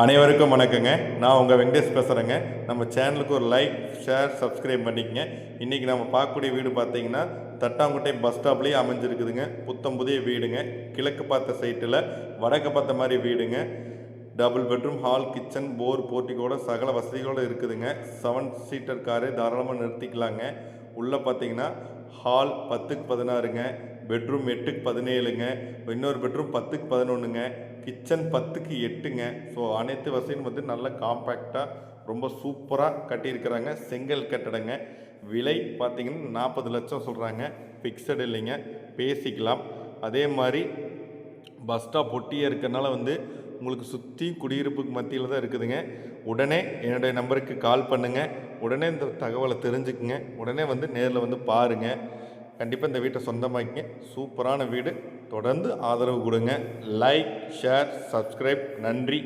அனைவருக்கும் வணக்கங்க. நான் உங்கள் வெங்கடேஷ் பேசுகிறேங்க. நம்ம சேனலுக்கு ஒரு லைக், ஷேர், சப்ஸ்கிரைப் பண்ணிக்கங்க. இன்றைக்கி நம்ம பார்க்கக்கூடிய வீடு பார்த்தீங்கன்னா தட்டாங்குட்டை பஸ் ஸ்டாப்லேயே அமைஞ்சிருக்குதுங்க. புத்தம் புதிய வீடுங்க. கிழக்கு பார்த்த சைட்டில் வடக்கு பார்த்த மாதிரி வீடுங்க. டபுள் பெட்ரூம், ஹால், கிச்சன், போர், போர்ட்டிக்கோட சகல வசதிகளோடு இருக்குதுங்க. 7 சீட்டர் காரு தாராளமாக நிறுத்திக்கலாங்க. உள்ளே பார்த்தீங்கன்னா ஹால் 10க்கு 16ங்க, பெட்ரூம் 8க்கு 17ங்க, இன்னொரு பெட்ரூம் 10க்கு 11ங்க, கிச்சன் 10க்கு 8ங்க. ஸோ அனைத்து வசதியும் வந்து நல்ல காம்பேக்டாக ரொம்ப சூப்பராக கட்டியிருக்கிறாங்க. செங்கல் கட்டடங்க. விலை பார்த்திங்கன்னா 40 லட்சம் சொல்கிறாங்க. ஃபிக்ஸடு இல்லைங்க, பேசிக்கலாம். அதே மாதிரி பஸ் ஸ்டாப் ஒட்டியே இருக்கிறனால வந்து உங்களுக்கு சுற்றி குடியிருப்புக்கு மத்தியில் தான் இருக்குதுங்க. உடனே என்னுடைய நம்பருக்கு கால் பண்ணுங்கள். உடனே இந்த தகவலை தெரிஞ்சுக்குங்க. உடனே வந்து நேரில் வந்து பாருங்கள். கண்டிப்பாக இந்த வீட்டை சொந்தமாக்கிங்க. சூப்பரான வீடு. தொடர்ந்து ஆதரவு கொடுங்க. Like, share, subscribe. நன்றி.